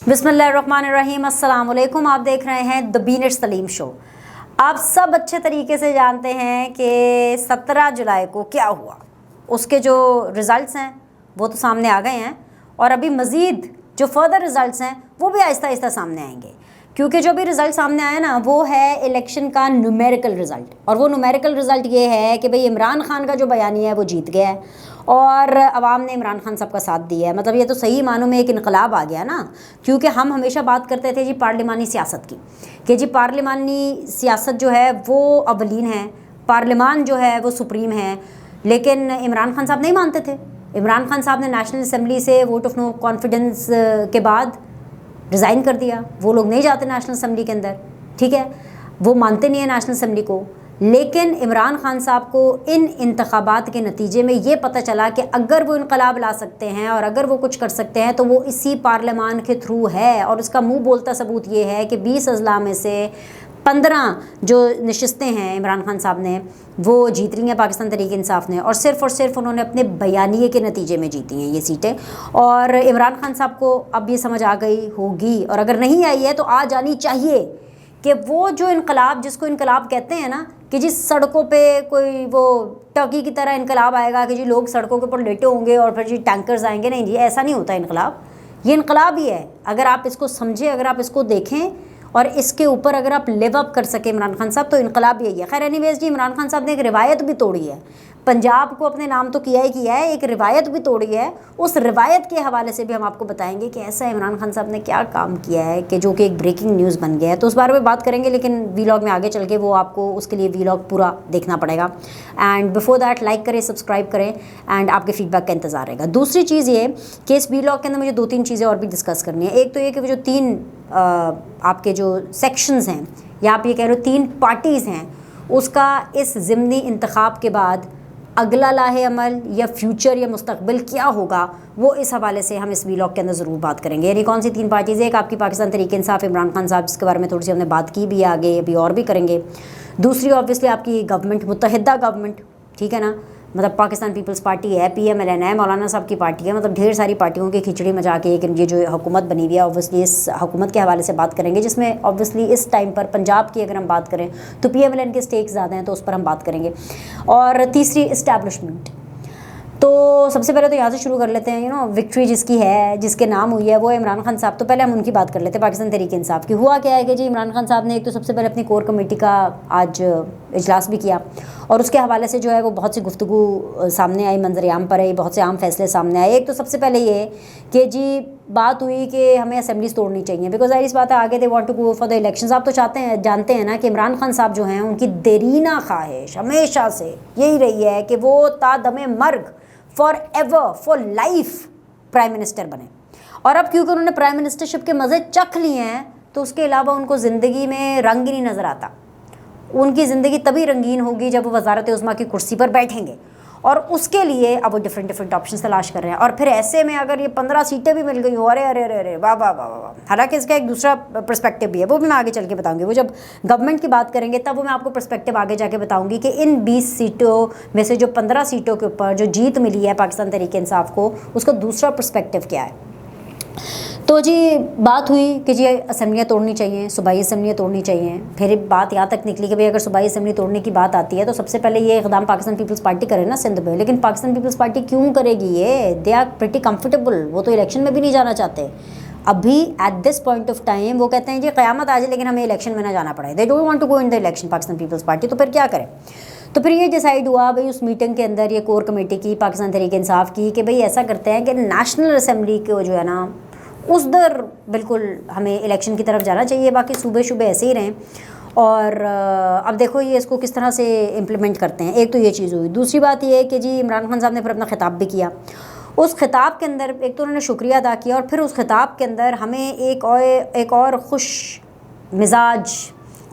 बिस्मिल्लाहिर्रहमानिर्रहीम, अस्सलाम वालेकुम। आप देख रहे हैं द बीनर सलीम शो। आप सब अच्छे तरीके से जानते हैं कि 17 जुलाई को क्या हुआ। उसके जो रिज़ल्ट्स हैं वो तो सामने आ गए हैं और अभी मज़ीद जो फर्दर रिज़ल्ट्स हैं वो भी आहिस्ता आहिस्ता सामने आएंगे, क्योंकि जो भी रिज़ल्ट सामने आया ना वो है इलेक्शन का न्यूमेरिकल रिज़ल्ट। और वो न्यूमेरिकल रिज़ल्ट ये है कि भाई इमरान खान का जो बयानिया है वो जीत गया है और अवाम ने इमरान खान साहब का साथ दिया है। मतलब ये तो सही मानों में एक इनकलाब आ गया ना, क्योंकि हम हमेशा बात करते थे जी पार्लिमानी सियासत की कि जी पार्लिमानी सियासत जो है वो अवलीन है, पार्लिमान जो है वो सुप्रीम है। लेकिन इमरान खान साहब नहीं मानते थे। इमरान खान साहब ने नेशनल असम्बली से वोट ऑफ नो कॉन्फिडेंस के बाद रिज़ाइन कर दिया। वो लोग नहीं जाते नेशनल असम्बली के अंदर, ठीक है, वो मानते नहीं है नेशनल असम्बली को। लेकिन इमरान खान साहब को इन इंतखाबात के नतीजे में ये पता चला कि अगर वो इनकलाब ला सकते हैं और अगर वो कुछ कर सकते हैं तो वो इसी पार्लियामान के थ्रू है। और उसका मुंह बोलता सबूत ये है कि 20 अजला में से 15 जो नशिस्तें हैं इमरान खान साहब ने वो जीत रही हैं पाकिस्तान तहरीक-ए-इंसाफ ने, और सिर्फ उन्होंने अपने बयानिए के नतीजे में जीती हैं ये सीटें। और इमरान खान साहब को अब ये समझ आ गई होगी, और अगर नहीं आई है तो आ जानी चाहिए कि वो जो इनकलाब, जिसको इनकलाब कहते हैं ना, कि जिस सड़कों पे कोई वो टर्की की तरह इनकलाब आएगा कि जी लोग सड़कों के ऊपर लेटे होंगे और फिर जी टैंकर्स आएंगे, नहीं जी ऐसा नहीं होता इनकलाब। ये इनकलाब ही है। अगर आप इसको समझें, अगर आप इसको देखें और इसके ऊपर अगर आप लिव अप कर सके इमरान खान साहब, तो इनकलाब यही है। खैर एनीवेज जी, इमरान खान साहब ने एक रिवायत भी तोड़ी है। पंजाब को अपने नाम तो किया है, एक रिवायत भी तोड़ी है। उस रिवायत के हवाले से भी हम आपको बताएंगे कि ऐसा इमरान खान साहब ने क्या काम किया है कि जो कि एक ब्रेकिंग न्यूज़ बन गया है। तो उस बारे में बात करेंगे, लेकिन वीलॉग में आगे चल के वो आपको उसके लिए वीलॉग पूरा देखना पड़ेगा। एंड बिफोर दैट लाइक करें, सब्सक्राइब करें एंड आपके फीडबैक का इंतज़ार रहेगा। दूसरी चीज़ ये कि इस वीलॉग के अंदर मुझे 2-3 चीज़ें और भी डिस्कस करनी है। एक तो ये कि वो जो 3 आपके जो सेक्शंस हैं या आप ये कह रहे हो 3 पार्टीज़ हैं, उसका इस ज़िमनी इंतखाब के बाद अगला लाहे अमल या फ्यूचर या मुस्तकबिल क्या होगा, वो इस हवाले से हम इस वीलॉग के अंदर ज़रूर बात करेंगे। यानी कौन सी 3 पार्टीज़ है। एक आपकी पाकिस्तान तहरीक-ए-इंसाफ इमरान खान साहब, जिसके बारे में थोड़ी सी हमने बात की भी, आगे अभी और भी करेंगे। दूसरी ऑब्वियसली आपकी गवर्नमेंट, मुत्तहिदा गवर्नमेंट, ठीक है ना, मतलब पाकिस्तान पीपल्स पार्टी है, PMLN है, मौलाना साहब की पार्टी है, मतलब ढेर सारी पार्टियों की खिचड़ी मचा के एक ये जो हुकूमत बनी हुई है। ऑब्वियसली इस हुकूमत के हवाले से बात करेंगे, जिसमें ऑब्वियसली इस टाइम पर पंजाब की अगर हम बात करें तो PMLN के स्टेक्स ज़्यादा हैं, तो उस पर हम बात करेंगे। और तीसरी इस्टेब्लिशमेंट। तो सबसे पहले तो यहाँ से शुरू कर लेते हैं। विक्ट्री जिसकी है, जिसके नाम हुई है, वो इमरान खान साहब। तो पहले हम उनकी बात कर लेते हैं, पाकिस्तान तहरीक-ए-इंसाफ की। हुआ क्या है कि जी इमरान खान साहब ने एक तो सबसे पहले अपनी कोर कमेटी का आज इजलास भी किया और उसके हवाले से जो है वो बहुत सी गुफ्तगू सामने आई, मंजर-ए-आम पर आई, बहुत से आम फैसले सामने आए। एक तो सबसे पहले ये कि जी बात हुई कि हमें असेंबलीज तोड़नी चाहिए, बिकॉज ज़ाहिर बात है आगे they want to go for the elections. आप तो जानते हैं ना कि इमरान खान साहब जो हैं उनकी देरीना ख्वाहिश हमेशा से यही रही है कि वो तादमे मर्ग, for ever, for life prime minister बने। और अब क्योंकि उन्होंने प्राइम मिनिस्टरशिप के मज़े चख लिए हैं, तो उसके अलावा उनको ज़िंदगी में रंग ही नहीं नज़र आता। उनकी ज़िंदगी तभी रंगीन होगी जब वो वज़ारत उज़्मा की कुर्सी पर बैठेंगे, और उसके लिए अब वो डिफरेंट ऑप्शन तलाश कर रहे हैं। और फिर ऐसे में अगर ये 15 सीटें भी मिल गई हो, अरे अरे अरे अरे वाह वाह वाह वाह। हालांकि इसका एक दूसरा पर्सपेक्टिव भी है, वो भी मैं आगे चल के बताऊंगी। वो जब गवर्नमेंट की बात करेंगे तब वो मैं आपको पर्सपेक्टिव आगे जाके बताऊंगी कि इन 20 सीटों में से जो 15 सीटों के ऊपर जो जीत मिली है पाकिस्तान तहरीक-ए-इंसाफ को, उसका दूसरा पर्सपेक्टिव क्या है। तो जी बात हुई कि जी असेंबलियाँ तोड़नी चाहिए, सूबाई असेंबलियाँ तोड़नी चाहिए। फिर बात यहाँ तक निकली कि भाई अगर सूबाई असेंबली तोड़ने की बात आती है तो सबसे पहले ये इक़दाम पाकिस्तान पीपल्स पार्टी करे ना सिंध में। लेकिन पाकिस्तान पीपल्स पार्टी क्यों करेगी ये? दे आर प्रिटी कंफर्टेबल, वो तो इलेक्शन में भी नहीं जाना चाहते। अभी at this point of time वो कहते हैं जी क़यामत आ जाए लेकिन हमें इलेक्शन में ना जाना पड़े। They don't want to go in the election Pakistan Peoples Party. तो फिर क्या करें? तो फिर ये डिसाइड हुआ भाई उस मीटिंग के अंदर, ये कोर कमेटी की पाकिस्तान तहरीक-ए-इंसाफ की, कि भाई ऐसा करते हैं कि नेशनल असम्बली को जो है ना उस दर बिल्कुल हमें इलेक्शन की तरफ जाना चाहिए, बाकी सूबे ऐसे ही रहें। और अब देखो ये इसको किस तरह से इम्प्लीमेंट करते हैं। एक तो ये चीज़ हुई। दूसरी बात ये है कि जी इमरान खान साहब ने फिर अपना खिताब भी किया। उस खिताब के अंदर एक तो उन्होंने शुक्रिया अदा किया, और फिर उस खिताब के अंदर हमें एक और खुश मिजाज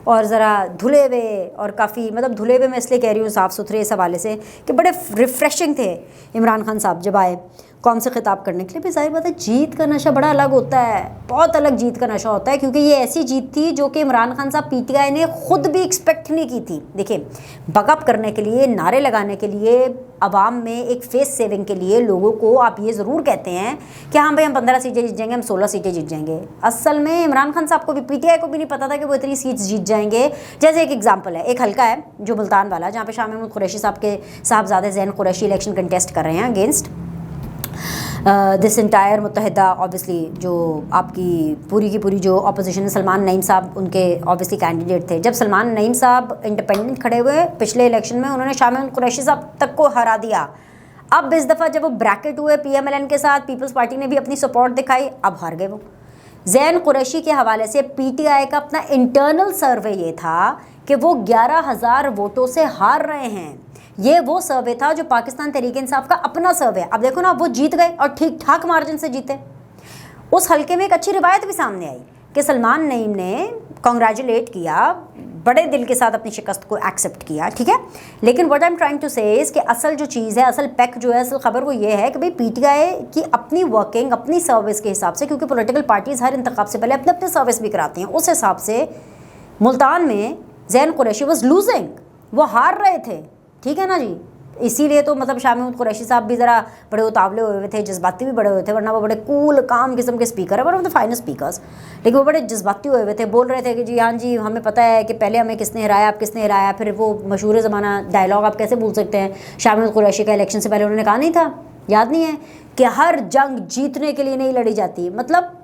और ज़रा धुले हुए, और काफ़ी मतलब धुले हुए मैं इसलिए कह रही हूँ साफ़ सुथरे इस हवाले से कि बड़े रिफ़्रेशिंग थे इमरान खान साहब जब आए। कौम से खिताब करने के लिए भी जाहिर बात है जीत का नशा बड़ा अलग होता है, बहुत अलग जीत का नशा होता है, क्योंकि ये ऐसी जीत थी जो कि इमरान खान साहब पीटीआई ने खुद भी एक्सपेक्ट नहीं की थी। देखिए, बकअप करने के लिए, नारे लगाने के लिए, अवाम में एक फेस सेविंग के लिए लोगों को आप ये ज़रूर कहते हैं कि हाँ भाई हम 15 सीटें जीत जाएंगे, हम 16 सीटें जीत जाएंगे। असल में इमरान खान साहब को भी, पीटीआई को भी नहीं पता था कि वो इतनी सीट्स जीत जाएंगे। जैसे एक एग्जाम्पल है, एक हल्का है जो मुल्तान वाला, जहाँ पे शाह महमूद कुरैशी साहब के साहबजादे ज़ैन कुरैशी इलेक्शन कंटेस्ट कर रहे हैं अगेंस्ट दिस इंटायर मुत्तहिदा, ऑब्वियसली जो आपकी पूरी की पूरी जो अपोजिशन है, सलमान नईम साहब उनके ऑब्वियसली कैंडिडेट थे। जब सलमान नईम साहब इंडिपेंडेंट खड़े हुए पिछले इलेक्शन में, उन्होंने शाह महमूद कुरैशी साहब तक को हरा दिया। अब इस दफ़ा जब वो ब्रैकेट हुए PMLN के साथ, पीपल्स पार्टी ने भी अपनी सपोर्ट दिखाई, अब हार गए वो। ज़ैन कुरैशी के हवाले से PTI का अपना इंटरनल सर्वे ये था कि वो 11,000 वोटों से हार रहे हैं। ये वो सर्वे था जो पाकिस्तान तहरीक इंसाफ का अपना सर्वे है। अब देखो ना, वो जीत गए और ठीक ठाक मार्जिन से जीते। उस हल्के में एक अच्छी रिवायत भी सामने आई कि सलमान नईम ने कॉन्ग्रेचुलेट किया, बड़े दिल के साथ अपनी शिकस्त को एक्सेप्ट किया, ठीक है। लेकिन what I am trying to say is कि असल जो चीज़ है, असल पैक जो है, असल खबर वो ये है कि भाई PTI की अपनी वर्किंग, अपनी सर्विस के हिसाब से, क्योंकि पॉलिटिकल पार्टीज़ हर इंतखाब से पहले अपने अपने सर्विस भी कराती हैं, उस हिसाब से मुल्तान में ज़ैन कुरैशी वॉज लूजिंग, वो हार रहे थे, ठीक है ना जी। इसीलिए तो मतलब शाह महमूद कुरैशी साहब भी ज़रा बड़े उतावले हुए थे, जज्बाती भी बड़े हुए थे, वरना वो बड़े कूल काम किस्म के स्पीकर है, one of the finest speakers. लेकिन वो बड़े जज्बाती हुए थे, बोल रहे थे कि जी हाँ जी हमें पता है कि पहले हमें किसने हराया, अब किसने हराया। फिर वो मशहूर ज़माना डायलॉग आप कैसे भूल सकते हैं, शाह महमूद कुरैशी का इलेक्शन से पहले उन्होंने कहा नहीं था, याद नहीं है, कि हर जंग जीतने के लिए नहीं लड़ी जाती। मतलब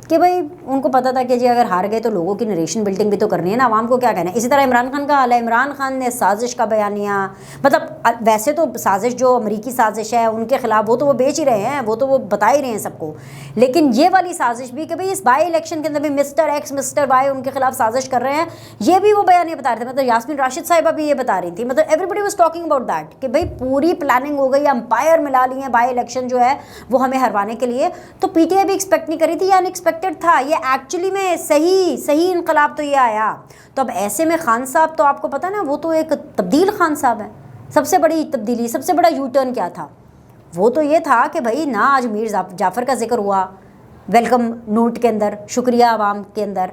कि भाई उनको पता था कि जी अगर हार गए तो लोगों की नरेशन बिल्डिंग भी तो करनी है ना, आवाम को क्या कहना है। इसी तरह इमरान खान का हाल है। इमरान खान ने साजिश का बयानिया, मतलब वैसे तो साजिश जो अमरीकी साजिश है उनके खिलाफ वो तो वो बेच ही रहे हैं, वो तो वो बता ही रहे हैं सबको, लेकिन ये वाली साजिश भी कि भाई इस बाई इलेक्शन के अंदर भी मिस्टर एक्स मिस्टर वाई उनके खिलाफ साजिश कर रहे हैं, ये भी वो बयानिया बता रहे थे। मतलब यास्मीन राशिद साहिबा भी ये बता रही थी, मतलब everybody was talking about that कि भाई पूरी प्लानिंग हो गई, अंपायर मिला लिए हैं बाई इलेक्शन जो है वो हमें हरवाने के लिए। तो PTI भी एक्सपेक्ट नहीं करी थी, ये अनएक्सपेक्टेड था, ये एक्चुअली में सही इनकलाब तो ये आया। तो अब ऐसे में खान साहब तो आपको पता ना, वो तो एक तब्दील खान साहब है। सबसे बड़ी तब्दीली, सबसे बड़ा यू टर्न क्या था, वो तो ये था कि भाई ना आज मीर जाफ़र का जिक्र हुआ वेलकम नोट के अंदर, शुक्रिया आवाम के अंदर,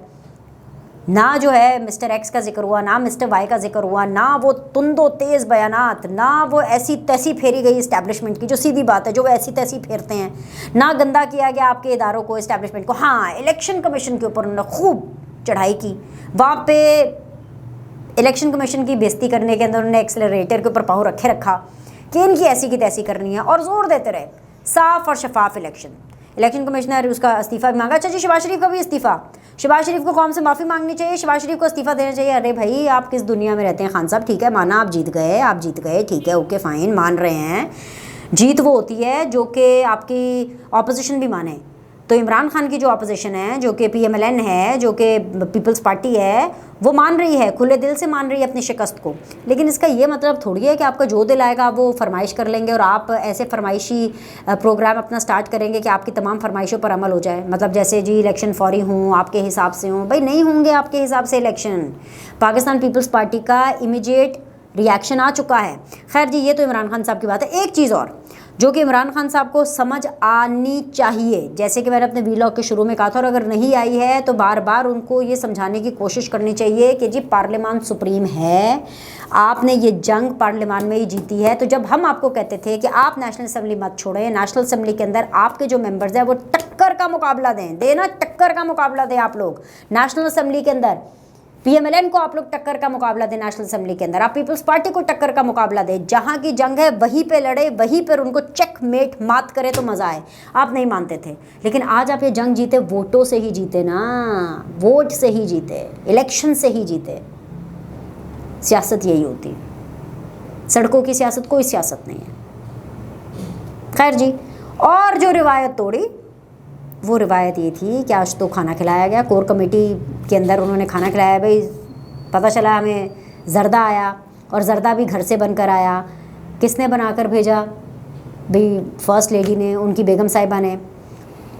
ना जो है मिस्टर एक्स का जिक्र हुआ, ना मिस्टर वाई का जिक्र हुआ, ना वो तुंदो तेज़ बयानात, ना वो ऐसी तैसी फेरी गई इस्टेब्लिशमेंट की, जो सीधी बात है जो वो ऐसी तैसी फेरते हैं, ना गंदा किया गया आपके इदारों को, इस्टेब्लिशमेंट को। हाँ, इलेक्शन कमीशन के ऊपर उन्होंने खूब चढ़ाई की, वहाँ पे इलेक्शन कमीशन की बेइज्जती करने के अंदर उन्होंने एक्सेलरेटर के ऊपर पाँव रखा कि इनकी ऐसी की तैसी करनी है, और ज़ोर देते रहे साफ़ और शफाफ इलेक्शन कमिश्नर उसका इस्तीफ़ा भी मांगा। अच्छा जी, शहबाज शरीफ का भी इस्तीफ़ा, शहबाज शरीफ को कौम से माफ़ी मांगनी चाहिए, शहबाज शरीफ को इस्तीफ़ा देना चाहिए। अरे भाई आप किस दुनिया में रहते हैं खान साहब, ठीक है माना आप जीत गए, ठीक है ओके फ़ाइन, मान रहे हैं, जीत वो होती है जो कि आपकी ऑपोजिशन भी माने। तो इमरान खान की जो अपोजिशन है, जो कि PMLN है, जो कि पीपल्स पार्टी है, वो मान रही है, खुले दिल से मान रही है अपनी शिकस्त को। लेकिन इसका ये मतलब थोड़ी है कि आपका जो दिल आएगा वो फरमाइश कर लेंगे और आप ऐसे फरमाइशी प्रोग्राम अपना स्टार्ट करेंगे कि आपकी तमाम फरमाइशों पर अमल हो जाए। मतलब जैसे जी इलेक्शन फौरी हों, आपके हिसाब से हों, भाई नहीं होंगे आपके हिसाब से इलेक्शन। पाकिस्तान पीपल्स पार्टी का इमीडिएट रिएक्शन आ चुका है। खैर जी, ये तो इमरान खान साहब की बात है। एक चीज़ और जो कि इमरान खान साहब को समझ आनी चाहिए, जैसे कि मैंने अपने वीलॉग के शुरू में कहा था, और अगर नहीं आई है तो बार बार उनको ये समझाने की कोशिश करनी चाहिए कि जी पार्लियामान सुप्रीम है, आपने ये जंग पार्लियामान में ही जीती है। तो जब हम आपको कहते थे कि आप नेशनल असम्बली मत छोड़ें, नेशनल असम्बली के अंदर आपके जो मेंबर्स हैं वो टक्कर का मुकाबला देना टक्कर का मुकाबला दें आप लोग नेशनल असम्बली के अंदर। PMLN को आप लोग टक्कर का मुकाबला दें नेशनल असम्बली के अंदर, आप पीपल्स पार्टी को टक्कर का मुकाबला दें, जहां की जंग है वहीं पे लड़े, वहीं पर उनको चेकमेट मात करे तो मज़ा आए। आप नहीं मानते थे, लेकिन आज आप ये जंग जीते, वोटों से ही जीते ना, वोट से ही जीते, इलेक्शन से ही जीते। सियासत यही होती है, सड़कों की सियासत कोई सियासत नहीं है। खैर जी, और जो रिवायत तोड़ी वो रिवायत ये थी कि आज तो खाना खिलाया गया, कोर कमेटी के अंदर उन्होंने खाना खिलाया। भाई पता चला हमें ज़र्दा आया, और ज़र्दा भी घर से बनकर आया। किसने बनाकर भेजा? भाई फर्स्ट लेडी ने, उनकी बेगम साहिबा ने।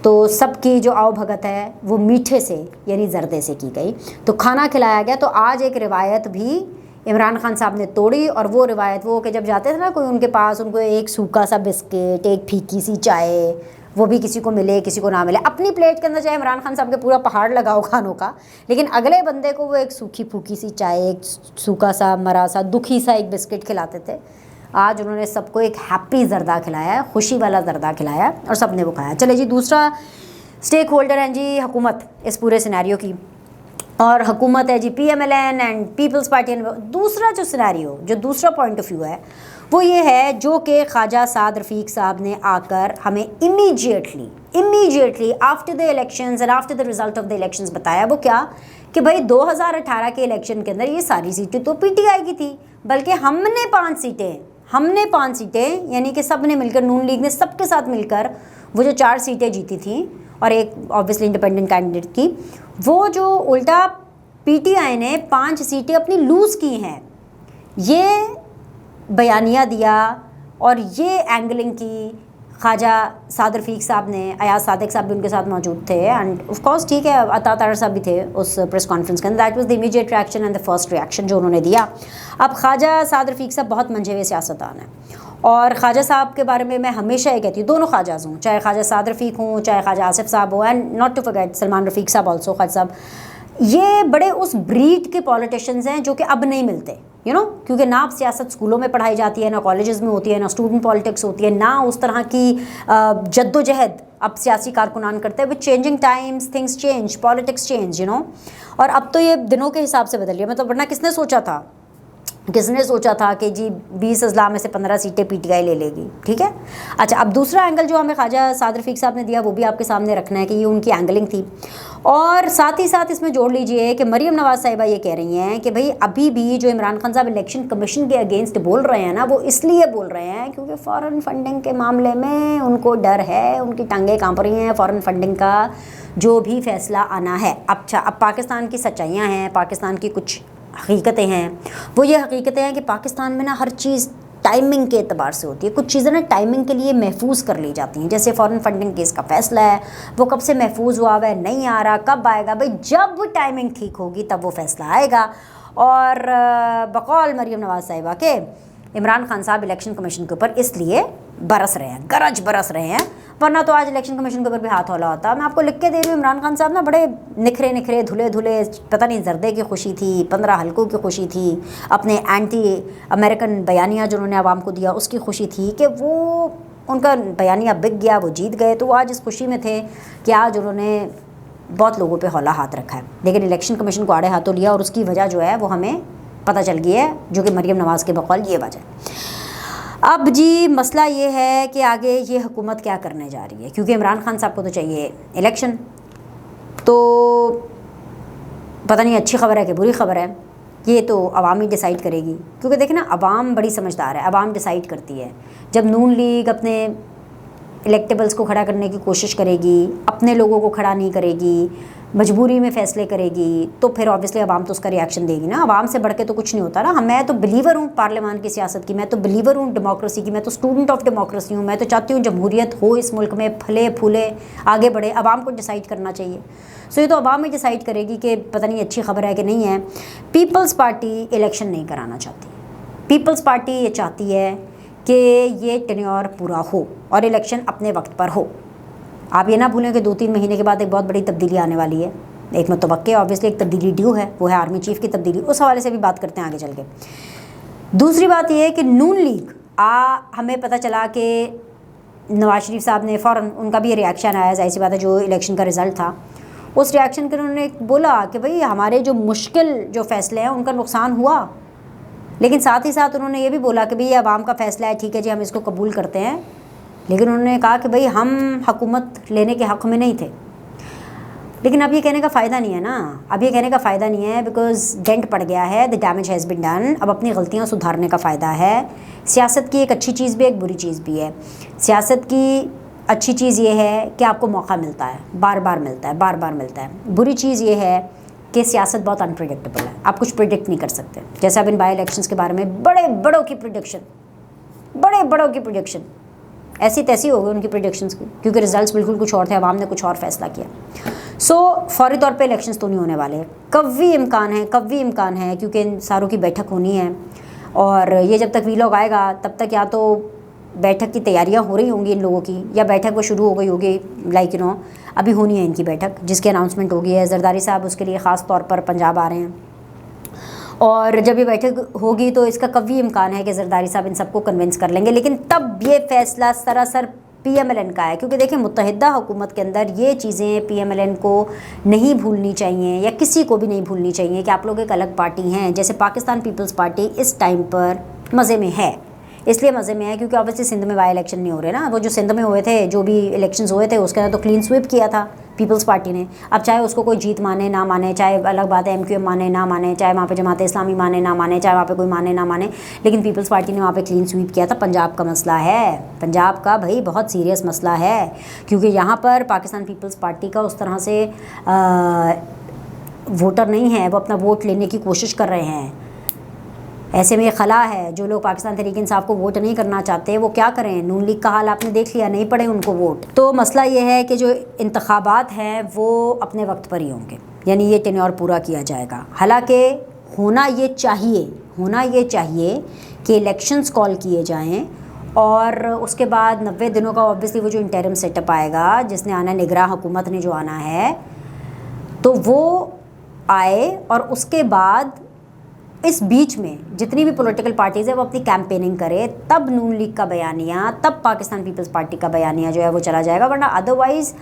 तो सबकी जो आओ भगत है वो मीठे से यानी ज़र्दे से की गई, तो खाना खिलाया गया। तो आज एक रिवायत भी इमरान खान साहब ने तोड़ी। और वो रिवायत वो कि जब जाते थे ना कोई उनके पास, उनको एक सूखा सा बिस्किट, एक फीकी सी चाय, वो भी किसी को मिले किसी को ना मिले, अपनी प्लेट के अंदर चाहे इमरान खान साहब के पूरा पहाड़ लगाओ खानों का, लेकिन अगले बंदे को वो एक सूखी फूकी सी चाय, एक सूखा सा मरा सा दुखी सा एक बिस्किट खिलाते थे। आज उन्होंने सबको एक हैप्पी जर्दा खिलाया, खुशी वाला जर्दा खिलाया और सब ने वो खाया। चले जी, दूसरा स्टेक होल्डर हैं जी हुकूमत इस पूरे सिनेरियो की, और हुकूमत है जी PMLN एंड पीपल्स पार्टी। दूसरा जो सिनेरियो, जो दूसरा पॉइंट ऑफ व्यू है वो ये है जो कि ख्वाजा साद रफ़ीक साहब ने आकर हमें immediately after the elections and after the result of the elections बताया। वो क्या कि भाई 2018 के इलेक्शन के अंदर ये सारी सीटें तो PTI की थी, बल्कि हमने 5 सीटें यानी कि सब ने मिलकर, नून लीग ने सबके साथ मिलकर वो जो 4 सीटें जीती थी और एक ऑब्वियसली इंडिपेंडेंट कैंडिडेट की, वो जो उल्टा PTI ने 5 सीटें अपनी लूज़ की हैं, ये बयानिया दिया और ये एंगलिंग की ख्वाजा साद रफ़ीक साहब ने। अयाज सादिक साहब भी उनके साथ मौजूद थे एंड ऑफ कोर्स ठीक है, अता तारर साहब भी थे उस प्रेस कॉन्फ्रेंस के अंदर। That was the immediate reaction and the first reaction जो उन्होंने दिया। अब ख्वाजा साद रफ़ीक साहब बहुत मंझे हुए सियासतदान हैं और ख्वाजा साहब के बारे में मैं हमेशा ये कहती हूँ, दोनों ख्वाजाज हों, चाहे ख्वाजा साद रफ़ीक हों, चाहे ख्वाजा आसिफ साहब हो, and not to forget Salman Rafiq sahib also, Khwaja Sahab, ये बड़े उस ब्रीड के पॉलिटिशियंस हैं जो कि अब नहीं मिलते, यू नो, क्योंकि ना अब सियासत स्कूलों में पढ़ाई जाती है, ना कॉलेजेस में होती है, ना स्टूडेंट पॉलिटिक्स होती है, ना उस तरह की जद्दोजहद अब सियासी कारकुनान करते हैं। With changing times things change, politics change, you know. और अब तो ये दिनों के हिसाब से बदल गया। मतलब वरना किसने सोचा था कि जी 20 अजला में से 15 सीटें PTI ले लेगी, ठीक है। अच्छा, अब दूसरा एंगल जो हमें ख्वाजा साद रफ़ीक साहब ने दिया वो भी आपके सामने रखना है कि ये उनकी एंगलिंग थी। और साथ ही साथ इसमें जोड़ लीजिए कि मरीम नवाज़ साहिबा ये कह रही हैं कि भाई अभी भी जो इमरान खान साहब इलेक्शन कमीशन के अगेंस्ट बोल रहे हैं ना, वो इसलिए बोल रहे हैं क्योंकि फ़ॉरेन फंडिंग के मामले में उनको डर है, उनकी टांगें कांप रही हैं फ़ॉरेन फंडिंग का जो भी फैसला आना है। अच्छा, अब पाकिस्तान की सच्चाइयाँ हैं, पाकिस्तान की कुछ हकीकतें हैं। वो ये हकीकतें हैं कि पाकिस्तान में ना हर चीज़ टाइमिंग के एतबार से होती है। कुछ चीज़ें ना टाइमिंग के लिए महफूज कर ली जाती हैं, जैसे फ़ॉरेन फंडिंग केस का फैसला है, वो कब से महफूज हुआ है, नहीं आ रहा, कब आएगा? भाई जब टाइमिंग ठीक होगी तब वो फैसला आएगा। और बकौल मरीम नवाज़ साहिबा के इमरान खान साहब इलेक्शन कमीशन के ऊपर इसलिए बरस रहे हैं, गरज बरस रहे हैं, वरना तो आज इलेक्शन कमीशन के ऊपर भी हाथ हौला होता। मैं आपको लिख के दे रही हूँ, इमरान खान साहब ना बड़े निखरे धुले पता नहीं जर्दे की खुशी थी, 15 हल्कों की खुशी थी, अपने एंटी अमेरिकन बयानिया जो उन्होंने आवाम को दिया उसकी खुशी थी कि वो उनका बयानिया बिक गया, वो जीत गए। तो वो आज इस खुशी में थे कि आज उन्होंने बहुत लोगों पे हौला हाथ रखा है, लेकिन इलेक्शन कमीशन को आड़े हाथों लिया और उसकी वजह जो है वो हमें पता चल गई है, जो कि मरीम नवाज़ के बकौल ये वजह है। अब जी मसला ये है कि आगे ये हुकूमत क्या करने जा रही है, क्योंकि इमरान खान साहब को तो चाहिए इलेक्शन। तो पता नहीं अच्छी खबर है कि बुरी खबर है, ये तो अवाम ही डिसाइड करेगी। क्योंकि देखें ना, अवाम बड़ी समझदार है, अवाम डिसाइड करती है। जब नून लीग अपने इलेक्टेबल्स को खड़ा करने की कोशिश करेगी, अपने लोगों को खड़ा नहीं करेगी, मजबूरी में फ़ैसले करेगी, तो फिर ऑब्वियसली अवाम तो उसका रिएक्शन देगी ना। अवाम से बढ़ के तो कुछ नहीं होता ना। मैं तो बिलीवर हूँ पार्लियामान की सियासत की, मैं तो बिलीवर हूँ डेमोक्रेसी की, मैं तो स्टूडेंट ऑफ डेमोक्रेसी हूँ। मैं तो चाहती हूँ जमहूरियत हो इस मुल्क में, फले फूले आगे बढ़े। अवाम को डिसाइड करना चाहिए। सो ये तो अवाम ही डिसाइड करेगी कि पता नहीं अच्छी खबर है कि नहीं है। पीपल्स पार्टी इलेक्शन नहीं कराना चाहती। पीपल्स पार्टी ये चाहती है कि ये टेन्योर पूरा हो और इलेक्शन अपने वक्त पर हो। आप ये ना भूलें कि 2-3 महीने के बाद एक बहुत बड़ी तब्दीली आने वाली है। एक मुतवक्के ऑब्वियसली एक तब्दीली ड्यू है, वो है आर्मी चीफ़ की तब्दीली। उस हवाले से भी बात करते हैं आगे चल के। दूसरी बात ये है कि नून लीग हमें पता चला कि नवाज शरीफ साहब ने फ़ौरन, उनका भी रिएक्शन आया, जाहिर सी बात है, जो इलेक्शन का रिज़ल्ट था उस रिएक्शन के उन्होंने बोला कि भाई हमारे जो मुश्किल जो फ़ैसले हैं उनका नुकसान हुआ, लेकिन साथ ही साथ उन्होंने ये भी बोला कि भाई ये अवाम का फ़ैसला है, ठीक है जी, हम इसको कबूल करते हैं। लेकिन उन्होंने कहा कि भाई हम हुकूमत लेने के हक़ में नहीं थे। लेकिन अब ये कहने का फ़ायदा नहीं है ना, अब ये कहने का फ़ायदा नहीं है, बिकॉज़ डेंट पड़ गया है, the damage has been done. अब अपनी गलतियाँ सुधारने का फ़ायदा है। सियासत की एक अच्छी चीज़ भी, एक बुरी चीज़ भी है। सियासत की अच्छी चीज़ ये है कि आपको मौका मिलता है, बार बार मिलता है। बुरी चीज़ ये है कि सियासत बहुत अनप्रेडिक्टेबल है, आप कुछ प्रिडिक्ट नहीं कर सकते। जैसे अब इन बाई इलेक्शंस के बारे में बड़े बड़ों की प्रिडिक्शन ऐसी तैसी हो गई उनकी प्रिडिक्शंस की, क्योंकि रिजल्ट्स बिल्कुल कुछ और थे, अवाम ने कुछ और फैसला किया। फौरी तौर पे इलेक्शंस तो नहीं होने वाले, कभी इम्कान है क्योंकि इन सारों की बैठक होनी है और ये जब तक वीलॉग आएगा तब तक या तो बैठक की तैयारियां हो रही होंगी इन लोगों की या बैठक वो शुरू हो गई होगी, लाइक अभी होनी है इनकी बैठक जिसकी अनाउंसमेंट होगी है। जरदारी साहब उसके लिए ख़ास तौर पर पंजाब आ रहे हैं और जब ये बैठक होगी तो इसका कभी इम्कान है कि जरदारी साहब इन सबको कन्विंस कर लेंगे, लेकिन तब ये फैसला सरासर PMLN का है क्योंकि देखिए मुत्तहिदा हुकूमत के अंदर ये चीज़ें PMLN को नहीं भूलनी चाहिए या किसी को भी नहीं भूलनी चाहिए कि आप लोग एक अलग पार्टी हैं। जैसे पाकिस्तान पीपल्स पार्टी इस टाइम पर मज़े में है, इसलिए मज़े में है क्योंकि ऑब्वियसली सिंध में बाई इलेक्शन नहीं हो रहे ना, वो जो सिंध में हुए थे जो भी इलेक्शंस हुए थे उसके अंदर तो क्लीन स्वीप किया था पीपल्स पार्टी ने। अब चाहे उसको कोई जीत माने ना माने, चाहे अलग बात है MQM माने ना माने, चाहे वहाँ पे जमात इस्लामी माने ना माने, चाहे वहाँ पे कोई माने ना माने, लेकिन पीपल्स पार्टी ने वहाँ पे क्लीन स्वीप किया था। पंजाब का मसला है, पंजाब का भाई बहुत सीरियस मसला है क्योंकि यहाँ पर पाकिस्तान पीपल्स पार्टी का उस तरह से वोटर नहीं है, वो अपना वोट लेने की कोशिश कर रहे हैं। ऐसे में ये खला है, जो लोग पाकिस्तान तहरीक इंसाफ को वोट नहीं करना चाहते वो क्या करें, नून लीग का हाल आपने देख लिया, नहीं पड़े उनको वोट। तो मसला ये है कि जो इंतखाबात हैं वो अपने वक्त पर ही होंगे, यानी ये टेन्योर पूरा किया जाएगा। हालांकि होना ये चाहिए कि इलेक्शंस कॉल किए जाएँ और उसके बाद 90 दिनों का ऑब्वियसली वो जो इंटरिम सेटअप आएगा जिसने आना, निगरान हुकूमत ने जो आना है, तो वो आए और उसके बाद इस बीच में जितनी भी पॉलिटिकल पार्टीज़ है वो अपनी कैंपेनिंग करे, तब नून लीग का बयानिया, तब पाकिस्तान पीपल्स पार्टी का बयानिया जो है वो चला जाएगा। वरना अदरवाइज़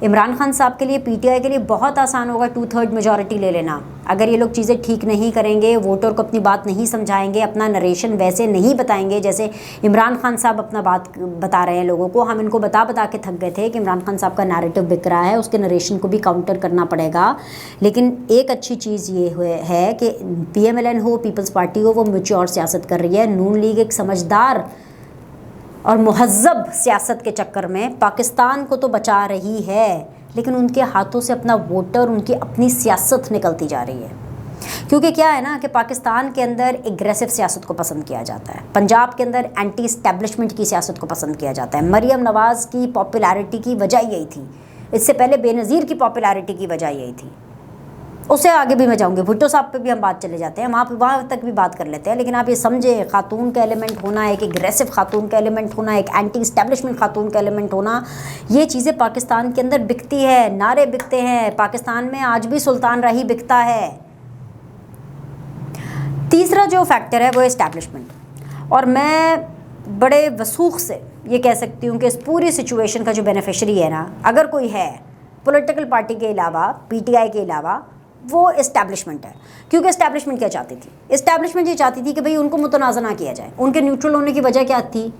इमरान खान साहब के लिए, PTI के लिए बहुत आसान होगा 2/3 मेजॉरिटी ले लेना। अगर ये लोग चीज़ें ठीक नहीं करेंगे, वोटर को अपनी बात नहीं समझाएंगे, अपना नरेशन वैसे नहीं बताएंगे जैसे इमरान खान साहब अपना बात बता रहे हैं लोगों को। हम इनको बता के थक गए थे कि इमरान खान साहब का नैरेटिव बिक रहा है, उसके नरेशन को भी काउंटर करना पड़ेगा। लेकिन एक अच्छी चीज़ ये है कि PMLN हो, पीपल्स पार्टी हो, वो मैच्योर सियासत कर रही है। नून लीग एक समझदार और मुहज़्ज़ब सियासत के चक्कर में पाकिस्तान को तो बचा रही है, लेकिन उनके हाथों से अपना वोटर, उनकी अपनी सियासत निकलती जा रही है। क्योंकि क्या है ना कि पाकिस्तान के अंदर एग्रेसिव सियासत को पसंद किया जाता है, पंजाब के अंदर एंटी इस्टेब्लिशमेंट की सियासत को पसंद किया जाता है। मरियम नवाज़ की पॉपुलैरिटी की वजह यही थी, इससे पहले बेनज़ीर की पॉपुलैरिटी की वजह यही थी। उससे आगे भी मैं जाऊँगी, भुट्टो साहब पे भी हम बात चले जाते हैं, वहाँ तक भी बात कर लेते हैं। लेकिन आप ये समझें, खातून का एलिमेंट होना, एक एग्रेसिव खातून का एलिमेंट होना, एक एंटी इस्टेब्लिशमेंट खातून का एलिमेंट होना, ये चीज़ें पाकिस्तान के अंदर बिकती है, नारे बिकते हैं। पाकिस्तान में आज भी सुल्तान राही बिकता है। तीसरा जो फैक्टर है वो इस्टेब्लिशमेंट, और मैं बड़े वसूख से ये कह सकती हूँ कि इस पूरी सिचुएशन का जो बेनिफिशरी है ना, अगर कोई है पॉलिटिकल पार्टी के अलावा, PTI के अलावा, वो इस्टेब्लिशमेंट है। क्योंकि इस्टेब्लिशमेंट क्या चाहती थी? इस्टेब्लिशमेंट ये चाहती थी कि भाई उनको मुतनाज़ा ना किया जाए। उनके न्यूट्रल होने की वजह क्या थी?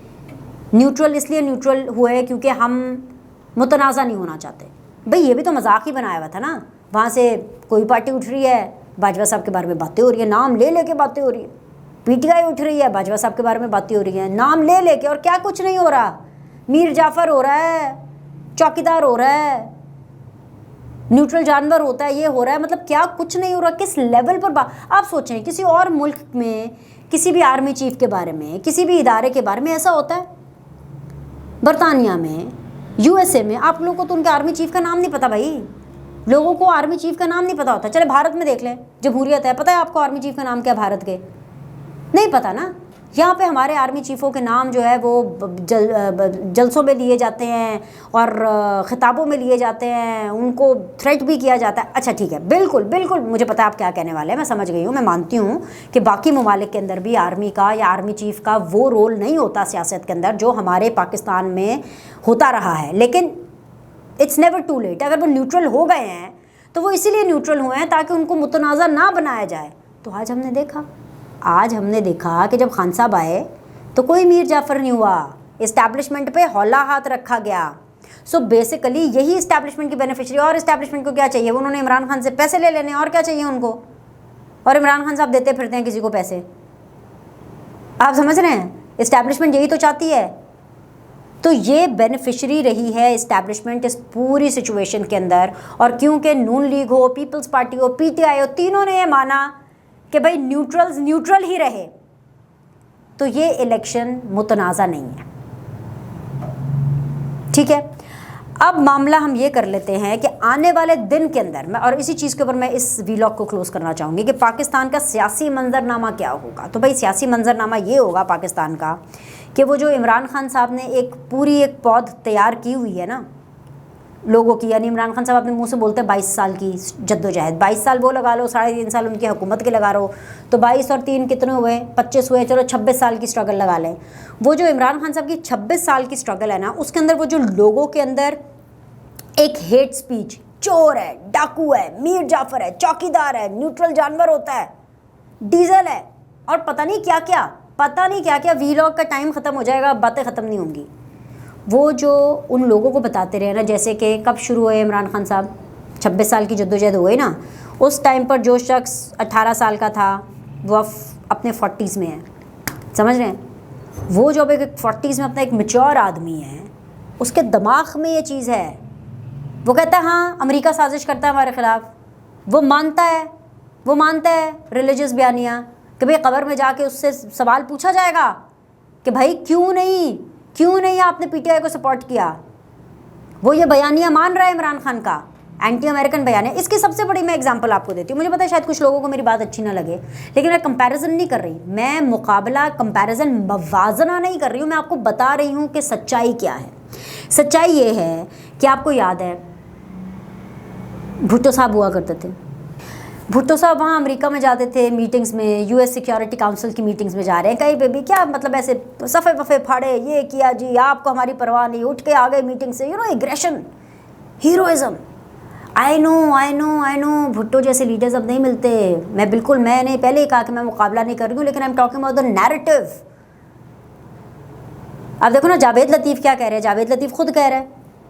न्यूट्रल इसलिए न्यूट्रल हुए क्योंकि हम मुतनाज़ा नहीं होना चाहते। भाई ये भी तो मजाक ही बनाया हुआ था ना। वहाँ से कोई पार्टी उठ रही है, बाजवा साहब के बारे में बातें हो रही है, नाम ले लेके बातें हो रही है। PTI उठ रही है, बाजवा साहब के बारे में बातें हो रही हैं, नाम ले लेके, और क्या कुछ नहीं हो रहा। मीर जाफ़र हो रहा है, चौकीदार हो रहा है, न्यूट्रल जानवर होता है, ये हो रहा है, मतलब क्या कुछ नहीं हो रहा। किस लेवल पर आप सोचें, किसी और मुल्क में किसी भी आर्मी चीफ के बारे में, किसी भी इदारे के बारे में ऐसा होता है? बरतानिया में, USA में, आप लोगों को तो उनके आर्मी चीफ का नाम नहीं पता। भाई लोगों को आर्मी चीफ का नाम नहीं पता होता। चले भारत में देख लें, जमहूरियत है, पता है आपको आर्मी चीफ का नाम क्या? भारत के नहीं पता ना। यहाँ पे हमारे आर्मी चीफ़ों के नाम जो है वो जलसों में लिए जाते हैं और ख़िताबों में लिए जाते हैं, उनको थ्रेट भी किया जाता है। अच्छा ठीक है, बिल्कुल बिल्कुल मुझे पता है आप क्या कहने वाले हैं, मैं समझ गई हूँ। मैं मानती हूँ कि बाकी ममालिक के अंदर भी आर्मी का या आर्मी चीफ़ का वो रोल नहीं होता सियासत के अंदर जो हमारे पाकिस्तान में होता रहा है, लेकिन इट्स नेवर टू लेट। अगर वो न्यूट्रल हो गए हैं तो वो इसीलिए न्यूट्रल हुए हैं ताकि उनको मुतनाज़ा ना बनाया जाए। तो आज हमने देखा कि जब खान साहब आए तो कोई मीर जाफ़र नहीं हुआ, इस्टेब्लिशमेंट पे हौला हाथ रखा गया। सो बेसिकली यही इस्टेब्लिशमेंट की बेनिफिशरी। और इस्टेब्लिशमेंट को क्या चाहिए? उन्होंने इमरान खान से पैसे ले लेने, और क्या चाहिए उनको? और इमरान खान साहब देते फिरते हैं किसी को पैसे। आप समझ रहे हैं, इस्टेब्लिशमेंट यही तो चाहती है। तो ये बेनिफिशरी रही है इस्टेब्लिशमेंट इस पूरी सिचुएशन के अंदर। और क्योंकि नून लीग हो, पीपल्स पार्टी हो, PTI हो, तीनों ने ये माना कि भाई न्यूट्रल्स न्यूट्रल ही रहे, तो ये इलेक्शन मुतनाज़ा नहीं है। ठीक है, अब मामला हम ये कर लेते हैं कि आने वाले दिन के अंदर मैं, और इसी चीज़ के ऊपर मैं इस वीलॉग को क्लोज करना चाहूँगी कि पाकिस्तान का सियासी मंजरनामा क्या होगा। तो भाई सियासी मंजरनामा ये होगा पाकिस्तान का कि वो जो इमरान खान साहब ने एक पूरी एक पौध तैयार की हुई है ना लोगों की, यानी इमरान खान साहब अपने मुंह से बोलते हैं 22 साल की जद्दोजहद, 22 साल वो लगा लो, 3.5 साल उनकी हुकूमत के लगा लो, तो 22 और 3 कितने हुए, 25 हुए, चलो 26 साल की स्ट्रगल लगा लें। वो जो इमरान खान साहब की 26 साल की स्ट्रगल है ना, उसके अंदर वो जो लोगों के अंदर एक हेट स्पीच, चोर है, डाकू है, मीर जाफर है, चौकीदार है, न्यूट्रल जानवर होता है, डीजल है, और पता नहीं क्या क्या। वीलॉग का टाइम ख़त्म हो जाएगा, बातें ख़त्म नहीं होंगी। वो जो उन लोगों को बताते रहे ना, जैसे कि कब शुरू हुए इमरान खान साहब, 26 साल की जद्दोजहद हुई ना, उस टाइम पर जो शख्स 18 साल का था वो अब अपने 40s में है, समझ रहे हैं। वो जो अब एक 40s में अपना एक मैच्योर आदमी है, उसके दिमाग में ये चीज़ है, वो कहता है हाँ अमेरिका साजिश करता है हमारे ख़िलाफ़, वो मानता है रिलीजियस बयानियाँ कि भाई कब्र में जाके उससे सवाल पूछा जाएगा कि भाई क्यों नहीं आपने पीटीआई को सपोर्ट किया। वो ये बयानियाँ मान रहा है इमरान खान का, एंटी अमेरिकन बयानियाँ। इसकी सबसे बड़ी मैं एग्जांपल आपको देती हूँ। मुझे पता है शायद कुछ लोगों को मेरी बात अच्छी ना लगे, लेकिन मैं कंपैरिजन नहीं कर रही, मैं मुकाबला कंपैरिजन मवाजना नहीं कर रही हूँ, मैं आपको बता रही हूँ कि सच्चाई क्या है। सच्चाई ये है कि आपको याद है भुट्टो साहब हुआ करते थे, भुट्टो साहब वहाँ अमेरिका में जाते थे मीटिंग्स में, यूएस सिक्योरिटी काउंसिल की मीटिंग्स में जा रहे हैं, कहीं पे भी क्या मतलब ऐसे सफ़े वफ़े फाड़े, ये किया जी, आपको हमारी परवाह नहीं, उठ के आ गए मीटिंग से, aggression, heroism. I know Bhutto जैसे लीडर्स अब नहीं मिलते। मैंने पहले ही कहा कि मैं मुकाबला नहीं कर रही हूँ, लेकिन I am talking about the narrative. अब देखो ना जावेद लतीफ़ क्या कह रहे हैं, जावेद लतीफ़ खुद कह रहा है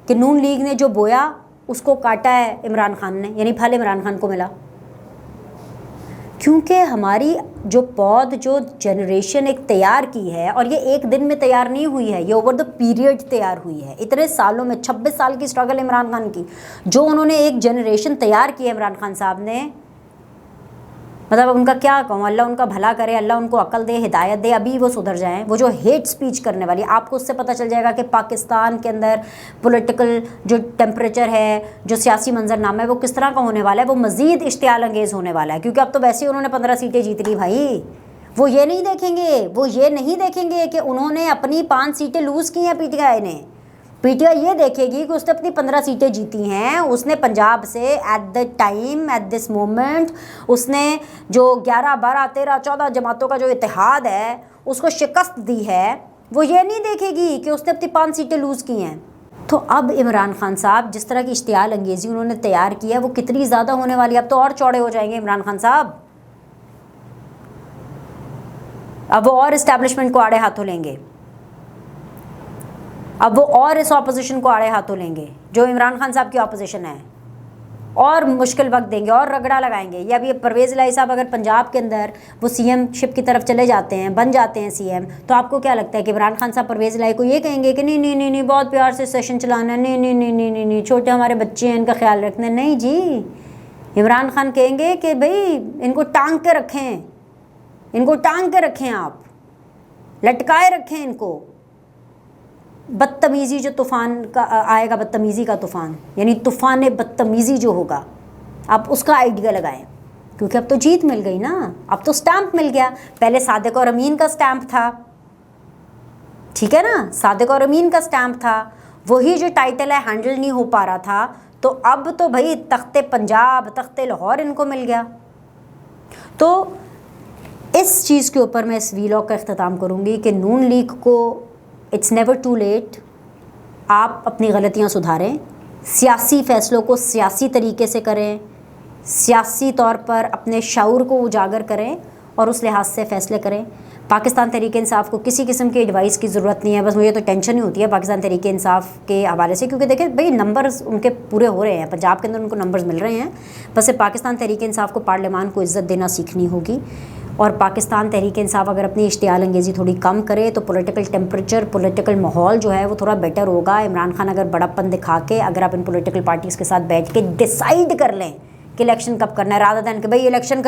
कि नून लीग ने जो बोया उसको काटा है इमरान खान ने, यानी फल इमरान खान को मिला। क्योंकि हमारी जो पौध, जो जनरेशन एक तैयार की है, और ये एक दिन में तैयार नहीं हुई है, ये ओवर द पीरियड तैयार हुई है, इतने सालों में। 26 साल की स्ट्रगल इमरान खान की, जो उन्होंने एक जनरेशन तैयार की है इमरान खान साहब ने, मतलब उनका क्या कहूँ, अल्लाह उनका भला करे, अल्लाह उनको अकल दे, हिदायत दे, अभी वो सुधर जाएं। वो जो हेट स्पीच करने वाली, आपको उससे पता चल जाएगा कि पाकिस्तान के अंदर पॉलिटिकल जो टेम्परेचर है, जो सियासी मंजरनामा है, वो किस तरह का होने वाला है। वो मज़ीद इश्तियाल अंगेज़ होने वाला है, क्योंकि अब तो वैसे ही उन्होंने 15 सीटें जीत ली भाई। वो ये नहीं देखेंगे कि उन्होंने अपनी 5 सीटें लूज़ की हैं पीटीआई ने। पीटीआई ये देखेगी कि उसने अपनी 15 सीटें जीती हैं, उसने पंजाब से एट दिस मोमेंट उसने जो 11, 12, 13, 14 जमातों का जो इत्तेहाद है उसको शिकस्त दी है। वो ये नहीं देखेगी कि उसने अपनी 5 सीटें लूज़ की हैं। तो अब इमरान खान साहब जिस तरह की इश्तियाल अंगेज़ी उन्होंने तैयार की है, वो कितनी ज़्यादा होने वाली है। अब तो और चौड़े हो जाएंगे इमरान खान साहब, अब वो और इस्टेब्लिशमेंट को आड़े हाथों लेंगे, अब वो और इस ऑपोजिशन को आड़े हाथों लेंगे जो इमरान खान साहब की ऑपोजिशन है, और मुश्किल वक्त देंगे और रगड़ा लगाएंगे। या अभी परवेज़ इलाही साहब अगर पंजाब के अंदर वो सीएम शिप की तरफ चले जाते हैं, बन जाते हैं सीएम, तो आपको क्या लगता है कि इमरान खान साहब परवेज़ इलाही को ये कहेंगे कि नहीं बहुत प्यार से सेशन चलाना है, नहीं छोटे हमारे बच्चे हैं, इनका ख्याल रखना है। नहीं जी, इमरान खान कहेंगे कि भाई इनको टांग के रखें, आप लटकाए रखें इनको। बदतमीज़ी जो तूफ़ान का आएगा, बदतमीज़ी का तूफ़ान, यानी तूफ़ान बदतमीज़ी जो होगा, आप उसका आइडिया लगाएं, क्योंकि अब तो जीत मिल गई ना, अब तो स्टैंप मिल गया। पहले सादिक और अमीन का स्टैंप था, ठीक है ना, सादिक और अमीन का स्टैंप था, वही जो टाइटल है हैंडल नहीं हो पा रहा था। तो अब तो भाई तख्ते पंजाब, तख्ते लाहौर इनको मिल गया। तो इस चीज़ के ऊपर मैं इस वीलॉग का इख्तिताम करूँगी कि नून लीग को इट्स नेवर टू लेट, आप अपनी गलतियाँ सुधारें, सियासी फ़ैसलों को सियासी तरीके से करें, सियासी तौर पर अपने शऊर को उजागर करें और उस लिहाज से फ़ैसले करें। पाकिस्तान तहरीक इंसाफ को किसी किस्म की एडवाइस की ज़रूरत नहीं है, बस मुझे तो टेंशन ही होती है पाकिस्तान तहरीक इंसाफ के हवाले से, क्योंकि देखिए भाई नंबर्स उनके पूरे हो रहे हैं, पंजाब के अंदर उनको नंबर्स मिल रहे हैं। बस पाकिस्तान तहरीक इंसाफ को पार्लियामान को इज़्ज़त देना सीखनी होगी, और पाकिस्तान तहरीक इंसाफ अगर अपनी इश्तियाल अंगेज़ी थोड़ी कम करे तो पॉलिटिकल टेम्परेचर, पॉलिटिकल माहौल जो है वो थोड़ा बेटर होगा। इमरान खान अगर बड़ापन दिखा के, अगर आप इन पॉलिटिकल पार्टीज़ के साथ बैठ के डिसाइड कर लें कि इलेक्शन कब करना है, रादर दैन कि भाई इलेक्शन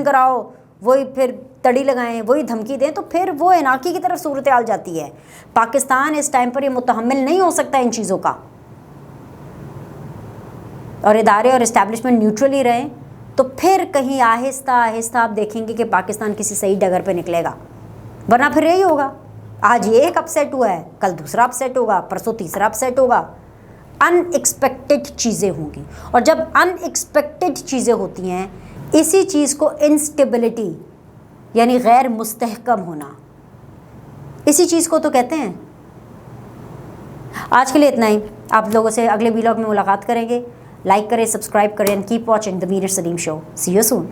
कराओ, वही फिर तड़ी लगाएं, वही धमकी दें, तो फिर वो एनार्की की तरफ सूरत हाल जाती है। पाकिस्तान इस टाइम पर ये मुतहम्मिल नहीं हो सकता इन चीज़ों का। और इदारे और इस्टेब्लिशमेंट न्यूट्रल ही रहें, तो फिर कहीं आहिस्ता आहिस्ता आप देखेंगे कि पाकिस्तान किसी सही डगर पे निकलेगा, वरना फिर यही होगा। आज ये एक अपसेट हुआ है, कल दूसरा अपसेट होगा, परसों तीसरा अपसेट होगा। अनएक्सपेक्टेड चीज़ें होंगी, और जब अनएक्सपेक्टेड चीज़ें होती हैं, इसी चीज़ को इंस्टेबिलिटी यानी गैर मुस्तहकम होना, इसी चीज़ को तो कहते हैं। आज के लिए इतना ही। आप लोगों से अगले वीलॉग में मुलाकात करेंगे। लाइक करें, सब्सक्राइब करें and keep watching the Mir Saleem show. See you soon.